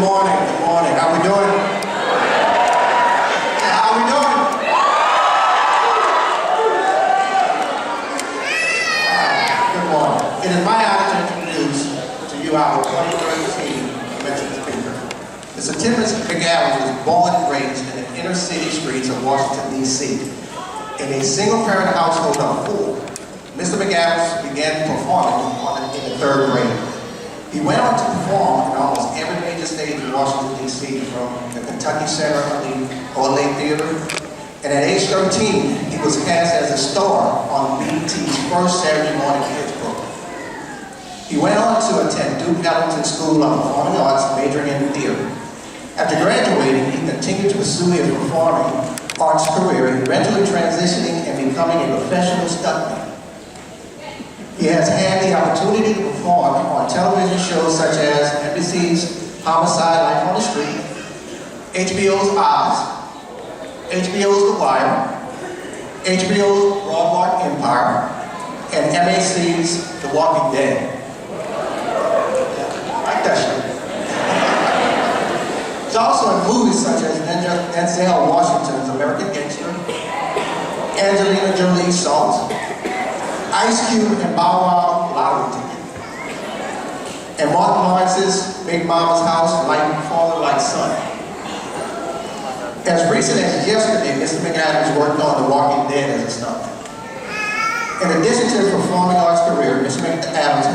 morning. Good morning. How we doing? Yeah, how we doing? Good morning. It is my honor to introduce to you our 2013 commencement speaker. Mr. Tim McAdams was born and raised in the inner city streets of Washington, D.C. In a single-parent household of 4. Mr. McAdams began performing in the 3rd grade. He went on to perform in almost every major stage in Washington, D.C., from the Kentucky Center of the Orlais Theater. And at age 13, he was cast as a star on BET's first Saturday morning kids program. He went on to attend Duke Ellington School of Performing Arts, majoring in theater. After graduating, he continued to pursue his performing arts career, eventually transitioning and becoming a professional stuntman. He has had the opportunity to perform on television shows such as NBC's Homicide: Life on the Street, HBO's Oz, HBO's The Wire, HBO's Broadwalk Empire, and MAC's The Walking Dead. I like that show. He's also in movies such as Denzel Washington's American Gangster, Angelina Jolie's Salt, Ice Cube and Bow Wow Lottery Ticket, and Mark Lawrence's Big Mama's House, Light Falling Like Sun. As recent as yesterday, Mr. McAdams worked on The Walking Dead as a stuntman. In addition to his performing arts career, Mr. McAdams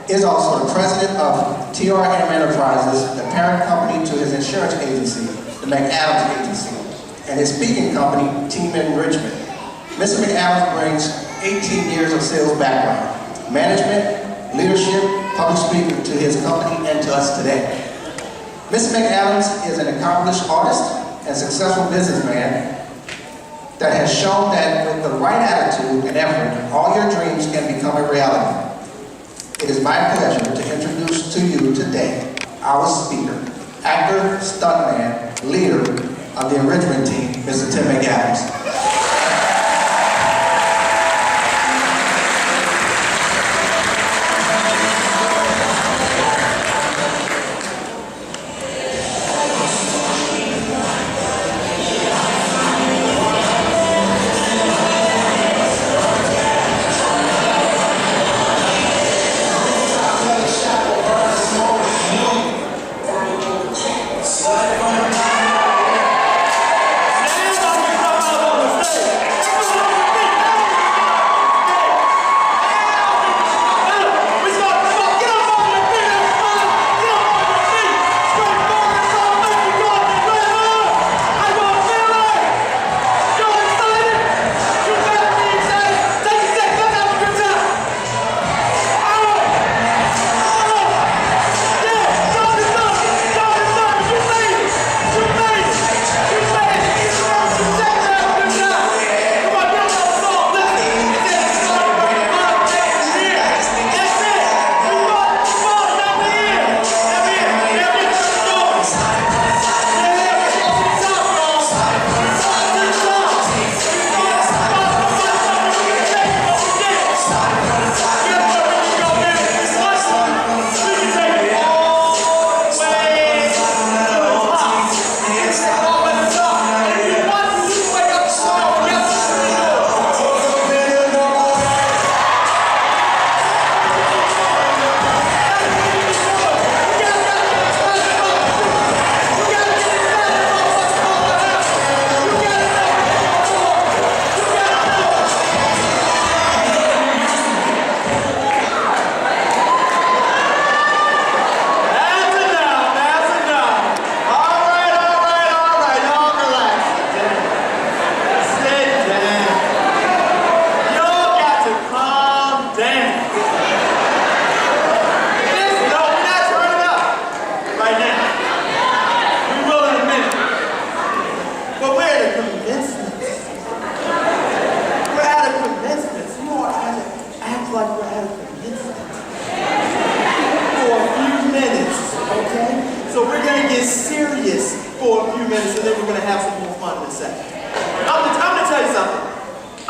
is also the president of TRM Enterprises, the parent company to his insurance agency, the McAdams Agency, and his speaking company, Team Enrichment. Mr. McAdams brings 18 years of sales background, management, leadership, public speaking to his company and to us today. Mr. McAdams is an accomplished artist and successful businessman that has shown that with the right attitude and effort, all your dreams can become a reality. It is my pleasure to introduce to you today our speaker, actor, stuntman, leader of the enrichment team, Mr. Tim McAdams.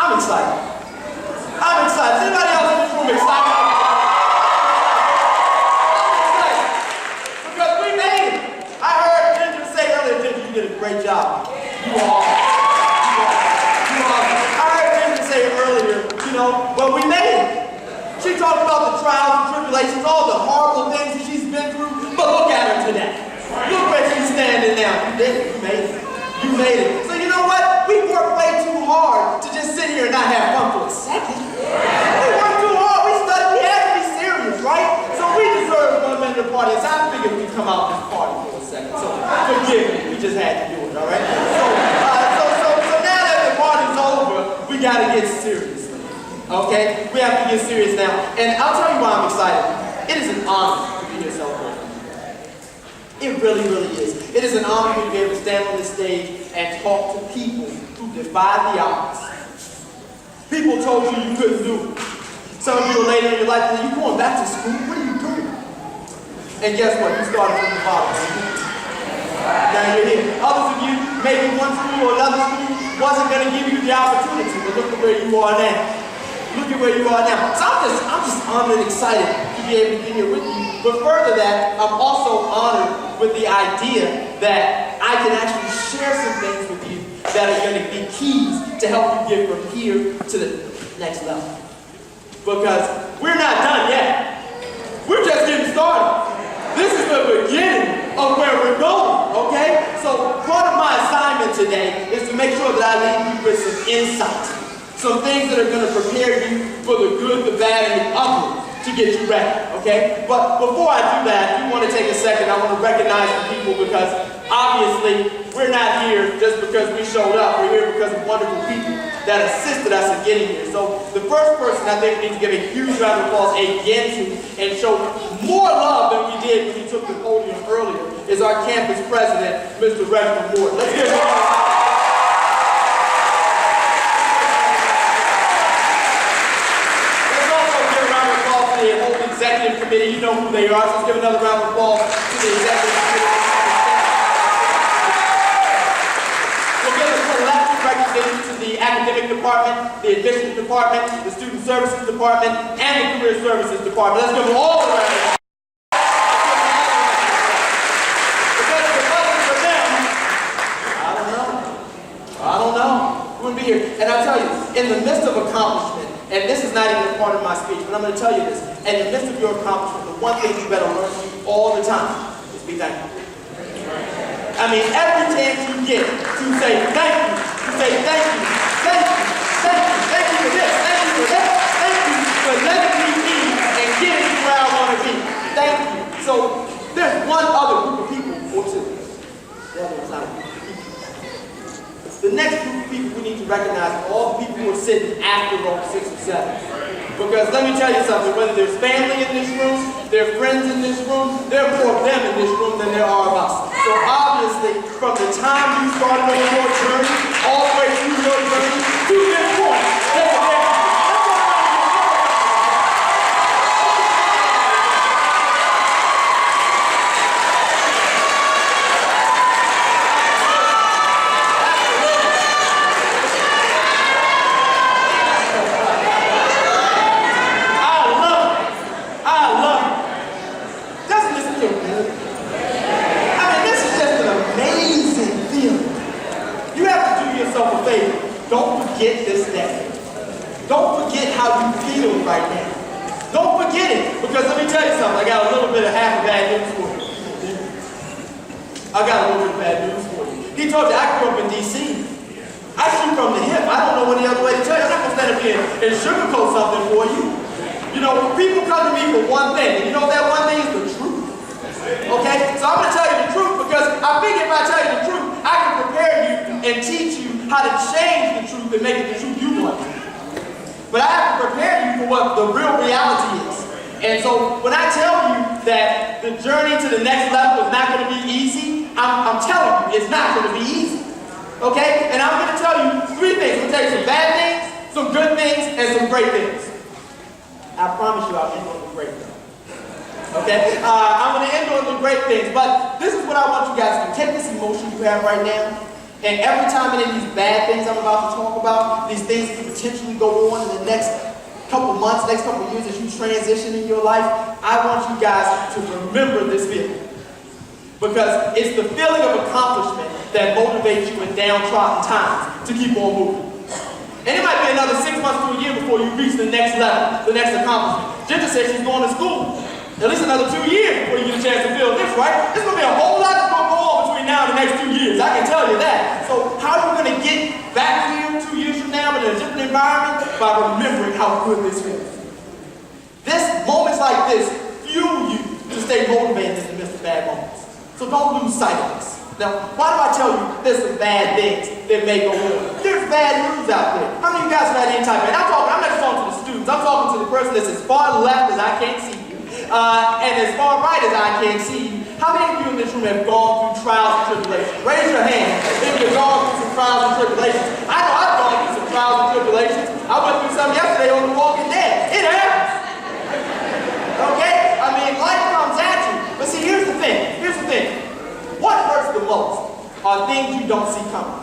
I'm excited. Is anybody else in this room excited? Because we made talk about the trials and tribulations, all the horrible things that she's been through, but look at her today. Look where she's standing now. You did it. You made it. You made it. So you know what? We work way too hard to just sit here and not have fun for a second. We work too hard. We study. We have to be serious, right? So we deserve one minute of party. So I figured we'd come out this party for a second. So forgive me. We just had to do it, all right? So now that the party's over, we got to get serious. Okay? We have to get serious now. And I'll tell you why I'm excited. It is an honor to be here celebrating. It really, really is. It is an honor to be able to stand on this stage and talk to people who defy the odds. People told you you couldn't do it. Some of you are later in your life, you going back to school? What are you doing? And guess what? You started from the bottom. Now you're here. Others of you, maybe one school or another school wasn't going to give you the opportunity, but look at where you are now. Look at where you are now. So I'm just honored and excited to be able to be here with you. But further that, I'm also honored with the idea that I can actually share some things with you that are going to be keys to help you get from here to the next level. Because we're not done yet. We're just getting started. This is the beginning of where we're going, okay? So part of my assignment today is to make sure that I leave you with some insight. Some things that are going to prepare you for the good, the bad, and the ugly to get you ready, okay? But before I do that, I do want to take a second. I want to recognize the people because obviously we're not here just because we showed up. We're here because of wonderful people that assisted us in getting here. So the first person I think we need to give a huge round of applause again to and show more love than we did when he took the podium earlier is our campus president, Mr. Reginald Moore. Let's give him a executive committee. You know who they are, so let's give another round of applause to the executive committee. We'll give a collective recognition to the academic department, the admissions department, the student services department, and the career services department. Let's give them all a round of applause. Because if it wasn't for them, I don't know. We wouldn't be here. And I'll tell you, in the midst of accomplishment, and this is not even a part of my speech, but I'm going to tell you this. In the midst of your accomplishment, the one thing you better learn to do all the time is be thankful. I mean, every chance you get to say thank you, to say thank you, thank you, thank you, thank you for this, thank you for that, thank you for letting me be and getting me where I want to be. Thank you. So there's one other group of people, or two. The other one's not a group of people. The next group of people we need to recognize are all the people who are sitting after row 6 or 7. Because let me tell you something, whether there's family in this room, there are friends in this room, there are more of them in this room than there are of us. So obviously, from the time you started on your journey, all the way through your journey, to this point, there's a thank you. Don't forget this day. Don't forget how you feel right now. Don't forget it, because let me tell you something. I got a little bit of half of bad news for you. I got a little bit of bad news for you. He told you I grew up in D.C. I shoot from the hip. I don't know any other way to tell you. I'm not going to stand up here and sugarcoat something for you. You know, people come to me for one thing, and you know what that one thing is? The truth. Okay? So I'm going to tell you the truth, because I figure if I tell you the truth, I can prepare you and teach you how to change the truth and make it the truth you want. But I have to prepare you for what the real reality is. And so when I tell you that the journey to the next level is not going to be easy, I'm telling you it's not going to be easy. Okay? And I'm going to tell you 3 things. I'm going to tell you some bad things, some good things, and some great things. I promise you I'll end on the great things. Okay? I'm going to end on the great things. But this is what I want you guys to do. Take this emotion you have right now. And every time any of these bad things I'm about to talk about, these things that could potentially go on in the next couple months, next couple years as you transition in your life, I want you guys to remember this feeling. Because it's the feeling of accomplishment that motivates you in downtrodden times to keep on moving. And it might be another 6 months to a year before you reach the next level, the next accomplishment. Ginger said she's going to school. At least another 2 years before you get a chance to feel this, right? There's going to be a whole lot that's going to go on between now and the next 2 years. I can tell you that. So how are you going to get back here 2 years from now in a different environment? By remembering how good this feels. Moments like this fuel you to stay motivated in the midst of bad moments. So don't lose sight of this. Now, why do I tell you there's some bad things that may go on? There's bad news out there. How many of you guys have had any type of, I'm not just talking to the students, I'm talking to the person that's as far left as I can't see you, and as far right as I can't see you. How many of you in this room have gone through trials and tribulations? Raise your hand if you've gone through some trials and tribulations. I know I've gone through some trials and tribulations. I went through some yesterday on The Walking Dead. It happens. Okay? I mean, life comes at you. But see, here's the thing. What hurts the most are things you don't see coming.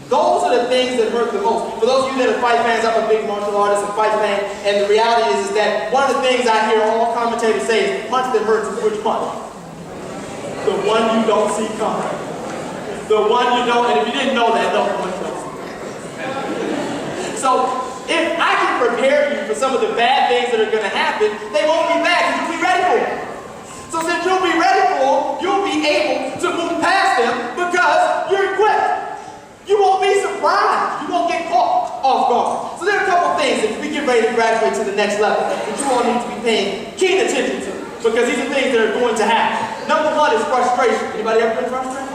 Those are the things that hurt the most. For those of you that are fight fans, I'm a big martial artist and fight fan, and the reality is that one of the things I hear all commentators say is the punch that hurts is which punch? The one you don't see coming. The one you don't, and if you didn't know that, don't know what you don't see. So, if I can prepare you for some of the bad things that are going to happen, they won't be bad because you'll be ready for them. So since you'll be ready for them, you'll be able to move past them because you're equipped. You won't be surprised. You won't get caught off guard. So there are a couple things that we get ready to graduate to the next level that you all need to be paying keen attention to because these are things that are going to happen. Number one is frustration. Anybody ever been frustrated?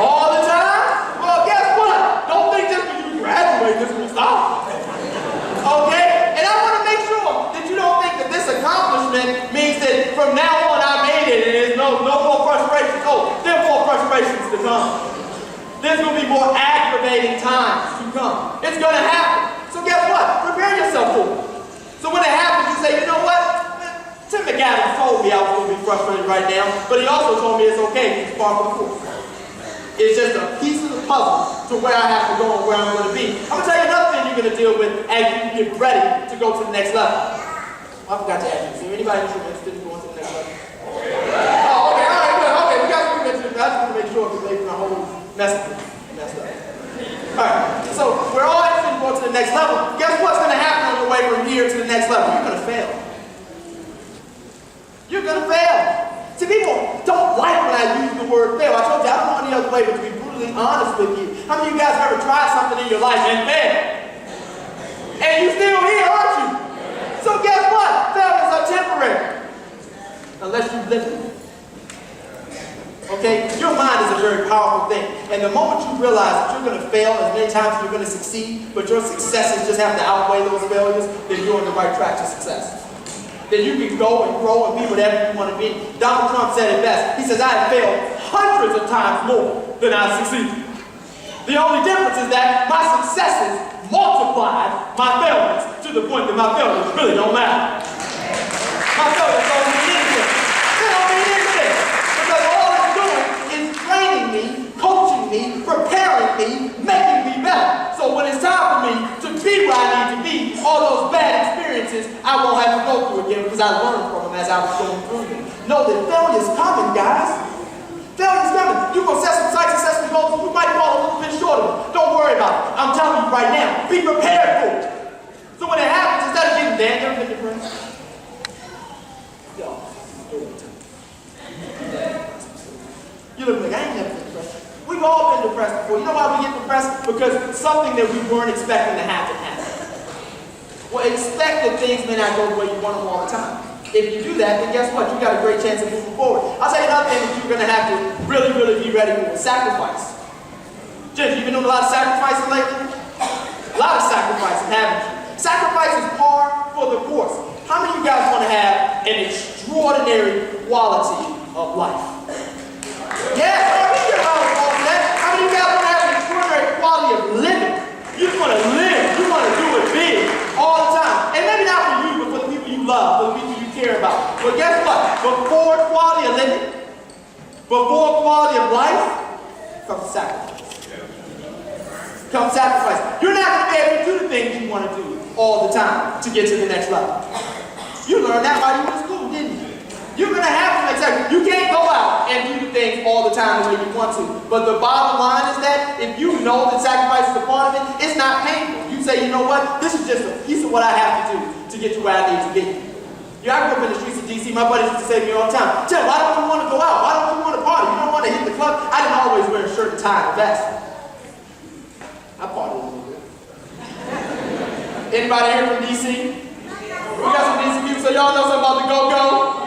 All the time? Well, guess what? Don't think just because you graduate, this will stop. Okay? And I want to make sure that you don't think that this accomplishment means that from now on I made it and there's no more frustrations. Oh, there are more frustrations to come. There's going to be more aggravating times to come. It's going to happen. So guess what? Prepare yourself for it. So when it happens, you say, you know what? Tim McAdams told me I was going to be frustrated right now, but he also told me it's okay. It's part of the course. It's just a piece of the puzzle to where I have to go and where I'm going to be. I'm going to tell you another thing you're going to deal with as you get ready to go to the next level. I forgot to ask you. Is there anybody in this room interested in going to the next level? Oh, okay. All right, good. Okay, we got to mention it. I just want to make sure because they've been a whole messed up. All right, so we're all interested in going to the next level. Guess what's going to happen on your way from here to the next level? You're going to fail. You're going to fail. See, people don't like when I use the word fail. I told you, I don't know any other way but to be brutally honest with you. How many of you guys have ever tried something in your life and failed? And you still here, aren't you? So guess what? Failures are temporary. Unless you live it. Okay? Your mind is a very powerful thing. And the moment you realize that you're going to fail as many times as you're going to succeed, but your successes just have to outweigh those failures, then you're on the right track to success. Then you can go and grow and be whatever you want to be. Donald Trump said it best. He says, I have failed hundreds of times more than I've succeeded. The only difference is that my successes multiplied my failures to the point that my failures really don't matter. My failures don't mean anything. They don't mean anything. Because all it's doing is training me, coaching me, preparing me, making me better. So when it's time for me to be where I need to be, all those bad experiences I won't have to go through again because I learned from them as I was going through them. Know that failure's coming, guys. Failure's coming. You're going to set some sights and set some goals. You might fall a little bit short of it. Don't worry about it. I'm telling you right now, be prepared for it. So when it happens, instead of getting down, never been depressed. You look like I ain't never been depressed. We've all been depressed before. You know why we get depressed? Because something that we weren't expecting to happen happened. Well, expect that things may not go the way you want them all the time. If you do that, then guess what? You got a great chance of moving forward. I'll tell you another thing that you're going to have to really, really be ready for: sacrifice. Jim, you've been doing a lot of sacrificing lately? A lot of sacrificing, haven't you? Sacrifice is par for the course. How many of you guys want to have an extraordinary quality of life? Yes, we get a lot of calls for that. How many of you guys want to have an extraordinary quality of living? You just want to live. You want to do it big all the time. And maybe not for you, but for the people you love, for the people you care about. But guess what? Before quality of living, before quality of life, comes sacrifice. Comes sacrifice. You're not going to be able to do the things you want to do all the time to get to the next level. You learned that while you were in school, didn't you? You're going to have to make sacrifice. You can't go out and do the things all the time the way you want to. But the bottom line is that if you know that sacrifice is a part of it, it's not painful. You say, you know what? This is just a piece of what I have to do to get to where I need to be. I grew up in the streets of D.C. My buddies used to say to me all the time, Tim, why don't you want to go out? Why don't you want to party? You don't want to hit the club? I didn't always wear a shirt and tie and a vest. I partied a little bit. Anybody here from D.C.? We got some D.C. people, so y'all know something about the go-go?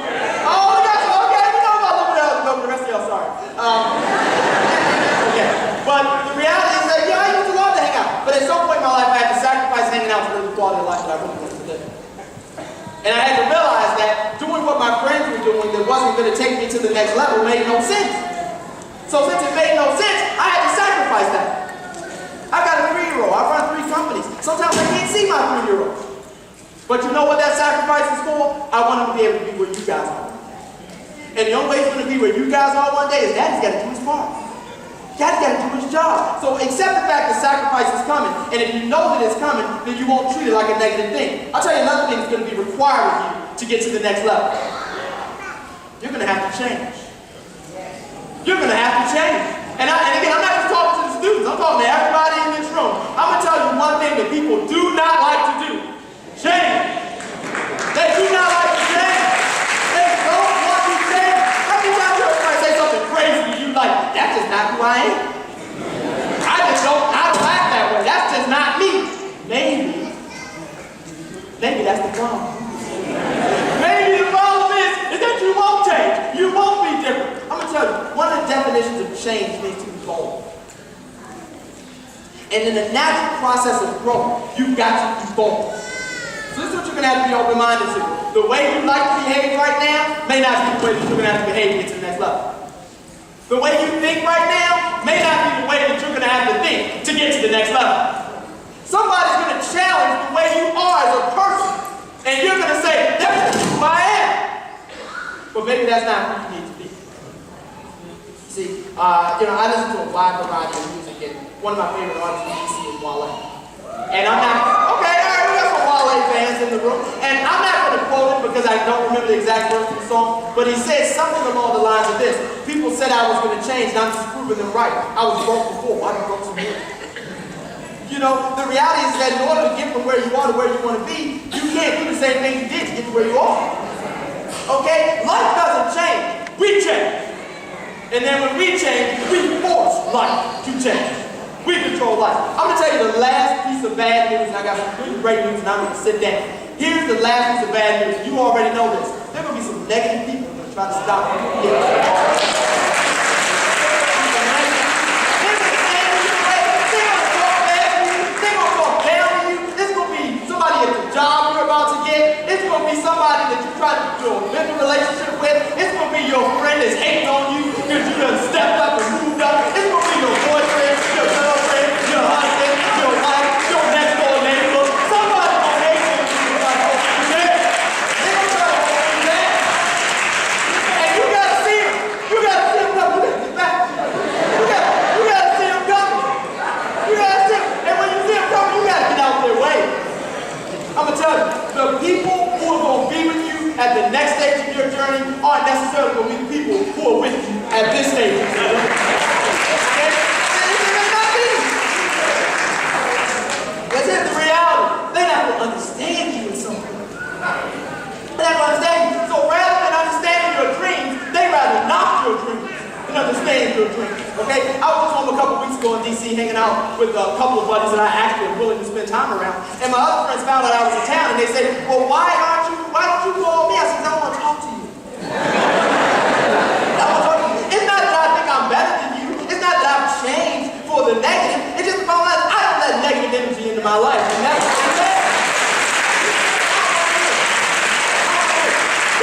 Oh, we got some, okay, we know about a little bit of the go-go. The rest of y'all, sorry. Okay. But the reality is that, I used to love to hang out. But at some point in my life, I had to sacrifice hanging out to live the quality of life that I really wanted to live. And I had to realize that doing what my friends were doing that wasn't going to take me to the next level made no sense. So since it made no sense, I had to sacrifice that. I got a 3-year-old. I run 3 companies. Sometimes I can't see my 3-year-old. But you know what that sacrifice is for? I want him to be able to be where you guys are. And the only way he's going to be where you guys are one day is Daddy's got to do his part. Daddy's got to do his job. So accept the fact that sacrifice is coming. And if you know that it's coming, then you won't treat it like a negative thing. I'll tell you another thing that's going to be required of you to get to the next level. You're going to have to change. You're going to have to change. And again, I'm not just talking to the students. I'm talking to everybody in this room. I'm going to tell you one thing that people do not like to do. Change. They do not like to change. They don't want to change. How many times you ever say something crazy to you like, that's just not who I am? I don't act that way. That's just not me. Maybe that's the problem. Maybe the problem is that you won't change. You won't be different. I'm going to tell you, one of the definitions of change needs to be bold. And in the natural process of growth, you've got to be bold. So this is what you're going to have to be open-minded to. The way you like to behave right now may not be the way that you're going to have to behave to get to the next level. The way you think right now may not be the way that you're going to have to think to get to the next level. Somebody's going to challenge the way you are as a person, and you're going to say, that's who I am. But maybe that's not who you need to be. See, I listen to a wide variety of music, and one of my favorite artists in DC is Wale. And I'm not, okay, all right, we got some Wale fans in the room, and I'm not going to quote it because I don't remember the exact words of the song, but he said something along the lines of this. People said I was going to change, and I'm just proving them right. I was broke before, why did I broke some more? The reality is that in order to get from where you are to where you want to be, you can't do the same thing you did to get to where you are. Okay? Life doesn't change. We change. And then when we change, we force life to change. We control life. I'm going to tell you the last piece of bad news, and I got some really great news, and I'm going to sit down. Here's the last piece of bad news. You already know this. There are going to be some negative people who are going to try to stop you from getting it. Job you're about to get, it's going to be somebody that you try to do a mental relationship with, it's going to be your friend that's hating on you because you done stepped up and moved up, it's going to be your boyfriend, your girlfriend, your husband, your wife, your next door neighbor, somebody going to hate you because you're like, oh, yeah. They're going to try to hold you down. And you got to see them. You got to see them coming. You got to get back. You got to see them coming. You got to see them. And when you see them coming, you got to get out their way. I'm going to tell you, the people who are going to be with you at the next stage of your journey aren't necessarily going to be the people who are with you at this stage of your journey. Okay? They may not be. That's it, the reality. They're not going to understand you in some way. They're not going to understand you. So rather than understanding your dreams, they rather knock your dreams than understand your dreams. Okay? I was just home a couple weeks ago in D.C. hanging out with a couple of buddies that I actually am willing to spend time around. And my other friends found out I was in town and they said, well, why don't you call me? I said, I don't want to talk to you. It's not that I think I'm better than you. It's not that I've changed for the negative. It's just about that I don't let negative energy into my life. And that's it.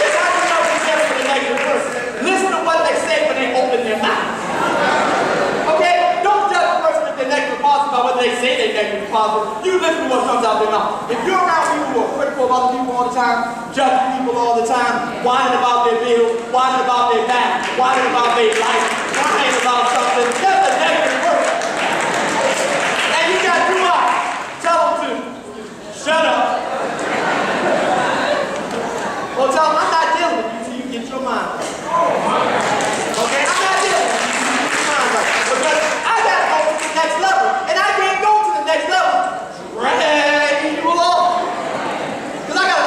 Here's how you know you're just for the negative person. Listen to what they say when they open their mouth. Okay? Don't judge a person if they're negative or positive by what they say they're negative or positive. You listen to what comes out their mouth. If you're around people who are critical of other people all the time, judging people all the time, whining about their bills, whining about their back, whining about their life, whining about something, that's a negative person. And you got 2 eyes. Tell them to shut up. Or tell them I'm not dealing with you till you get your mind right. Okay? I'm not dealing with you till you get your mind right. Because I got to go to the next level. And I can't go to the next level dragging you along. Because I got to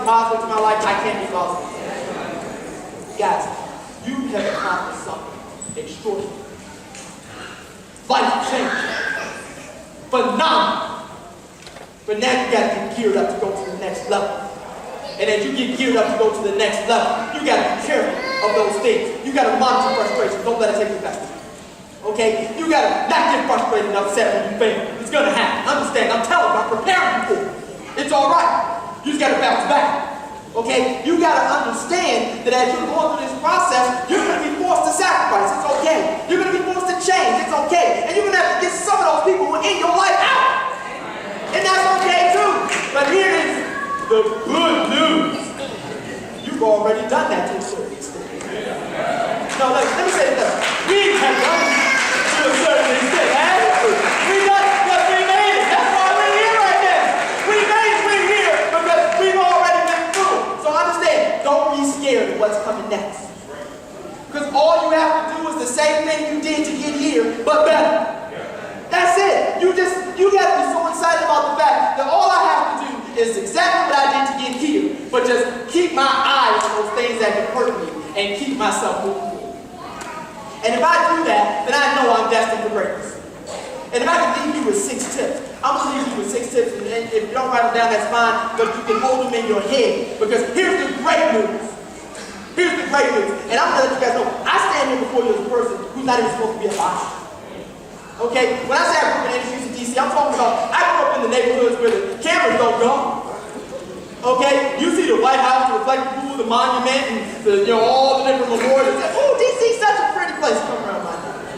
something positive to my life, I can't be positive. Guys, you have accomplished something extraordinary. Life changing. Phenomenal. But now you got to get geared up to go to the next level. And as you get geared up to go to the next level, you got to be careful of those things. You got to monitor frustration. Don't let it take you back. Okay? You got to not get frustrated and upset when you fail. It's going to happen. Understand? I'm telling you, I'm preparing you for it. It's all right. You just got to bounce back. Okay? You got to understand that as you're going through this process, you're going to be forced to sacrifice. It's okay. You're going to be forced to change. It's okay. And you're going to have to get some of those people in your life out. And that's okay too. But here is the good news. You've already done that to a certain extent. No, let me say this. We have done it to a certain extent. We done it because we made it. That's why we're here right now. We made it. We're here because we've already been through it. So understand, don't be scared of what's coming next. Because all you have to do is the same thing you did to get here, but better. That's it. You got to be so excited about the fact that all I have to do is exactly what I did to get here, but just keep my eyes on those things that can hurt me and keep myself moving forward. And if I do that, then I know I'm destined for greatness. And if I can leave you with 6 tips, I'm going to leave you with 6 tips, and if you don't write them down, that's fine, but you can hold them in your head, because here's the great news. Here's the great news. And I'm going to let you guys know, I stand here before you as a person who's not even supposed to be alive. Okay? When I say I grew up in industries in D.C., I'm talking about I grew up in the neighborhoods where the cameras don't go. Okay? You see the White House, the reflective pool, the monument, and all the different memorials. Oh, D.C.'s such a pretty place. Come around my neighborhood.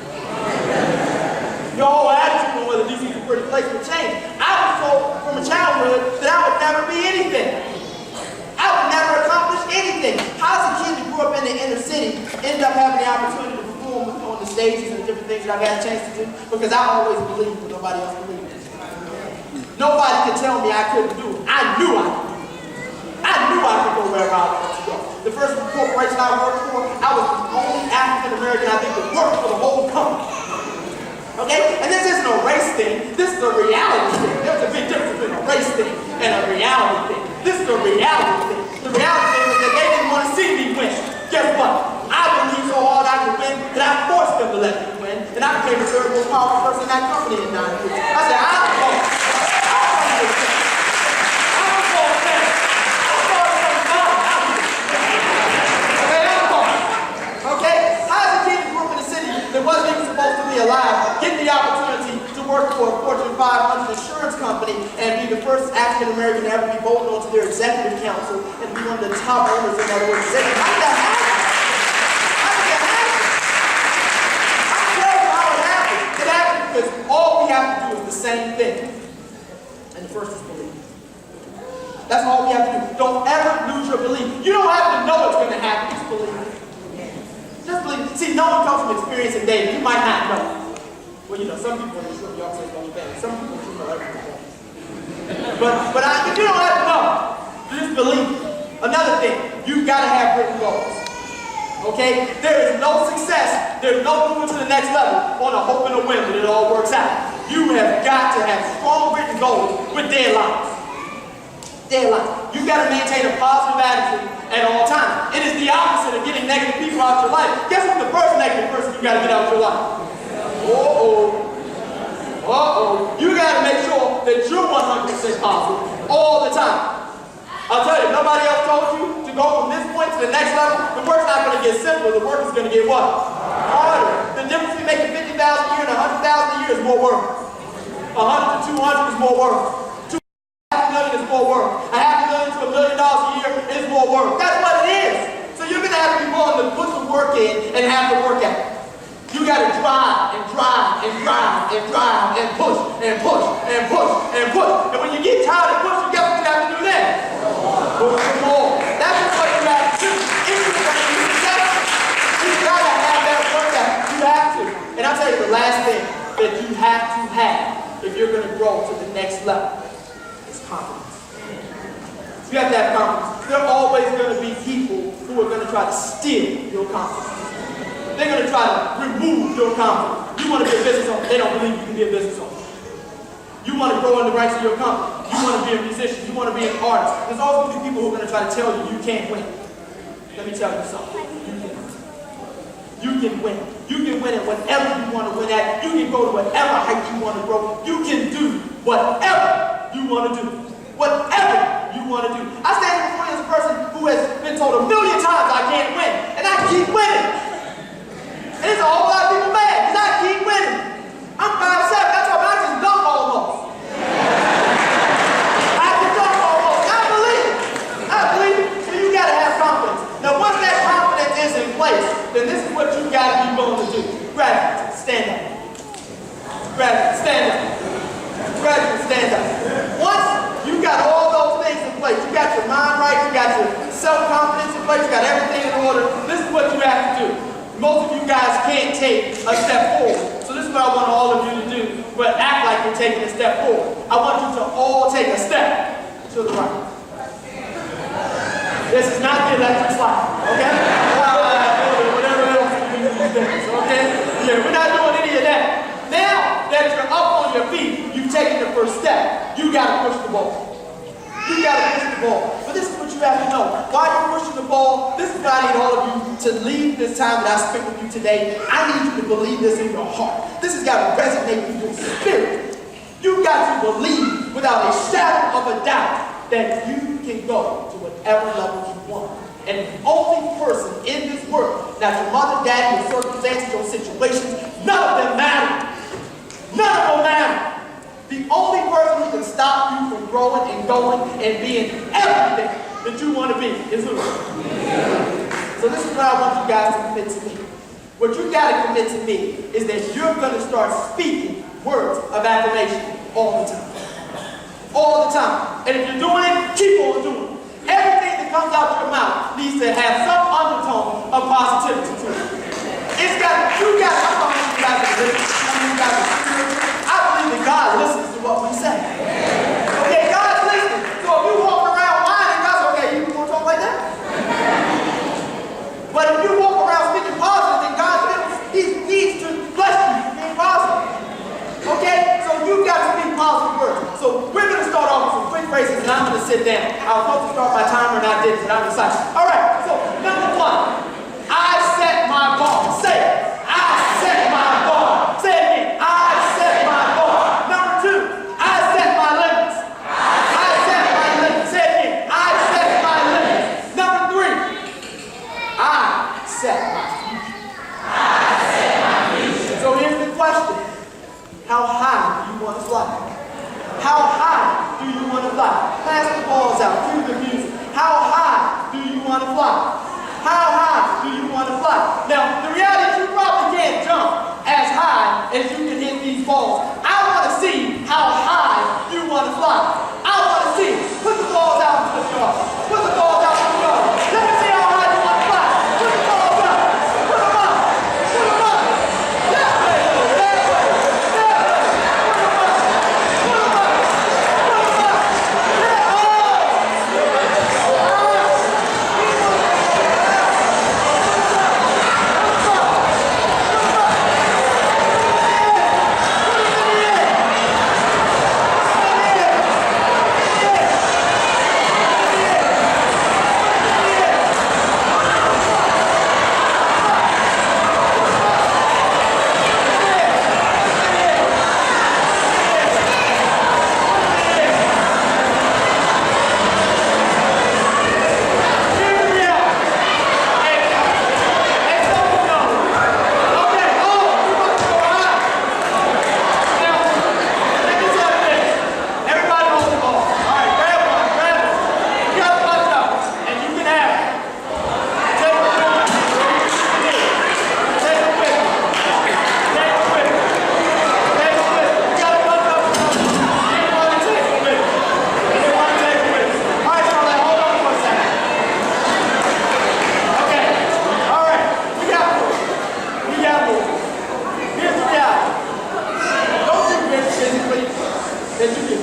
Your whole attitude on whether D.C.'s a pretty place will change. I was told from a childhood that I would never be anything. I would never accomplish anything. How does a kid who grew up in the inner city end up having the opportunity to perform on the stages and the different things that I've had a chance to do? Because I always believed when nobody else believed. Nobody could tell me I couldn't do it. I knew I could do it. I knew I could go wherever I wanted to go. The first corporation I worked for, I was the only African American I think that worked for the whole company. Okay? And this isn't a race thing. This is a reality thing. There's a big difference between a race thing and a reality thing. This is a reality thing. The reality thing is that they didn't want to see me win. Guess what? I believed so hard I could win that I forced them to let me win. And I became the third most powerful person in that company in 9 years. I said, I'm going to that wasn't even supposed to be alive, get the opportunity to work for a Fortune 500 insurance company and be the first African American to ever be voted onto their executive council and be one of the top owners in that organization. How did that happen? How did that happen? I'm telling you how it happened. It happened because all we have to do is the same thing. And the first is believe. That's all we have to do. Don't ever lose your belief. You don't have to know it's going to happen. Just believe. Just believe. See, no one comes from experience and data. You might not know. Well, some people in this room, y'all say don't bad. Some people do know everything. But you don't have to know. Just believe. Another thing, you've got to have written goals. Okay? There is no success. There's no moving to the next level on a hope and a whim that it all works out. You have got to have strong written goals with deadlines. Deadlines. You've got to maintain a positive attitude at all times. It is the opposite of getting negative people out of your life. Guess who's the first negative person you got to get out of your life? You got to make sure that you're 100% positive all the time. I'll tell you, nobody else told you to go from this point to the next level. The work's not going to get simpler. The work is going to get what? Harder. The difference between making $50,000 a year and $100,000 a year is more work. 100 to 200 is more work. $500,000 is more work. $500,000 to $1 million a year is more work. That's what it is. So you're going to have to be willing to put the work in and have the work out. You got to drive and drive and drive and drive and push and push and push and push. And when you get tired of pushing, guess what you have to do then? Push some more. That's just what you have to do. If you're going to be successful, you got to have that work out. You have to. And I'll tell you the last thing that you have to have if you're going to grow to the next level. Confidence. You have to have confidence. There are always going to be people who are going to try to steal your confidence. They're going to try to remove your confidence. You want to be a business owner, they don't believe you can be a business owner. You want to grow in the ranks of your company. You want to be a musician. You want to be an artist. There's always going to be people who are going to try to tell you you can't win. Let me tell you something. You can win. You can win at whatever you want to win at. You can go to whatever height you want to grow. You can do whatever you want to do. Whatever you want to do. I stand before you as a person who has been told a million times I can't win, and I keep winning. And there's a whole lot of people mad because I keep winning. I'm 5'7". That's why I can dunk almost. I can dunk almost. I believe it. I believe it. So you got to have confidence. Now, once that confidence is in place, then this is what you got to be willing to do. Graduates, stand up. Graduates, stand up. Graduates, stand up. Once you got all those things in place, you got your mind right, you got your self-confidence in place, you got everything in order, this is what you have to do. Most of you guys can't take a step forward. So this is what I want all of you to do, but act like you're taking a step forward. I want you to all take a step to the right. This is not the electric slide, okay? Whatever else you do these days, okay? Yeah, we're not doing any of that. Now that you're up on your feet, you've taken the first step. You got to push the ball. You got to push the ball. But this is what you have to know. While you're pushing the ball, this is what I need all of you to leave this time that I spent with you today. I need you to believe this in your heart. This has got to resonate in your spirit. You got to believe without a shadow of a doubt that you can go to whatever level you want. And the only person in this world, not your mother, daddy, your circumstances, your situations, none of them matter. None of them matter. The only person who can stop you from growing and going and being everything that you want to be is who? So this is what I want you guys to commit to me. What you got to commit to me is that you're going to start speaking words of affirmation all the time. All the time. And if you're doing it, keep on doing it. Everything that comes out your mouth needs to have some undertone of positivity to it. It's got, you got, I'm talking to you guys that listen. I believe that God listens to what we say. Okay, God's listening. So if you walk around whining, God's okay, you want to talk like that? But if you walk around speaking positive, then God He needs to bless you for being positive. Okay? So you've got to speak positive words. So we're going to start off with some quick phrases, and I'm going to sit down. I was supposed to start my timer, and I didn't, but I'm excited. All right, so number one, I set my bar. Say it. I set my bar. Say it again. I set my bar. Number two, I set my limits. I set my limits. Say it again. I set my limits. Number three, I set my future. I set my future. So here's the question. How high do you want to fly? How high do you want to fly? Pass the balls out. Cue the music. How high do you want to fly? How high do you want to fly? Now, the reality is you probably can't jump as high as you can hit these balls. I want to see how high you want to fly. I want to see. Put the balls out into the yard. Put the balls out into the yard. Let me see how high you want to fly. Put the balls out. Put them up. Put them up. That way. That way. That way. Put them up. Put them up. Put them up. Yeah.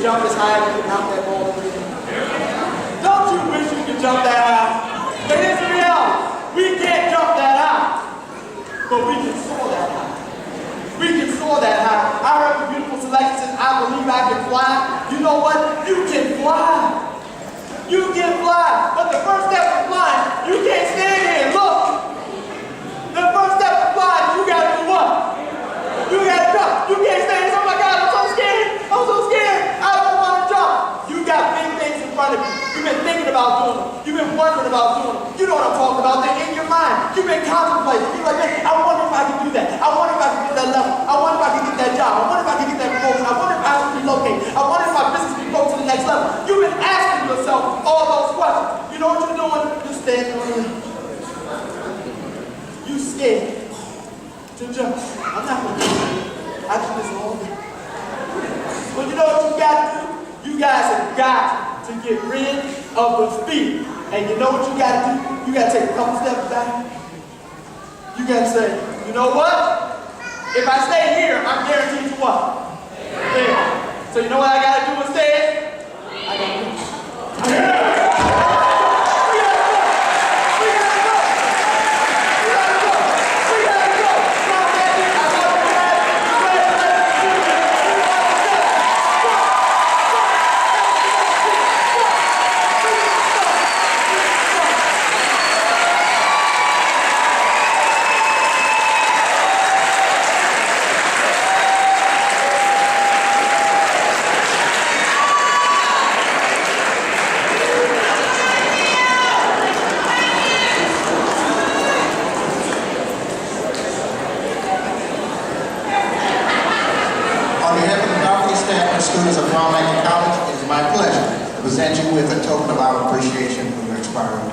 Jump as high as you can knock that ball over. Don't you wish you could jump that high? But here's the reality. We can't jump that high, but we can soar that high. We can soar that high. I heard the beautiful Lexi says, I believe I can fly. You know what? You can fly. You can fly. But the first step to flying, you can't stand here and look. The first step to flying, you got to do what? You got to jump. You can't stand here. Oh my God, I'm so scared. I'm so scared. I don't want to jump. You got big things in front of you. You've been thinking about doing them. You've been wondering about doing them. You know what I'm talking about. They're in your mind. You've been contemplating. You're like, man, I wonder if I can do that. I wonder if I can get that level. I wonder if I can get that job. I wonder if I can get that promotion. I wonder if I can relocate. I wonder if my business can go to the next level. You've been asking yourself all those questions. You know what you're doing? You're standing on the limb. You scared to jump. I'm not going to do it. I do this all day. But you know what you got to do? You guys have got to get rid of the fear. And you know what you got to do? You got to take a couple steps back. You got to say, you know what? If I stay here, I'm guaranteed to what? Fail. So you know what I got to do instead? I got to do it. Students of Brown Mackie College, it is my pleasure to present you with a token of our appreciation for your expiring.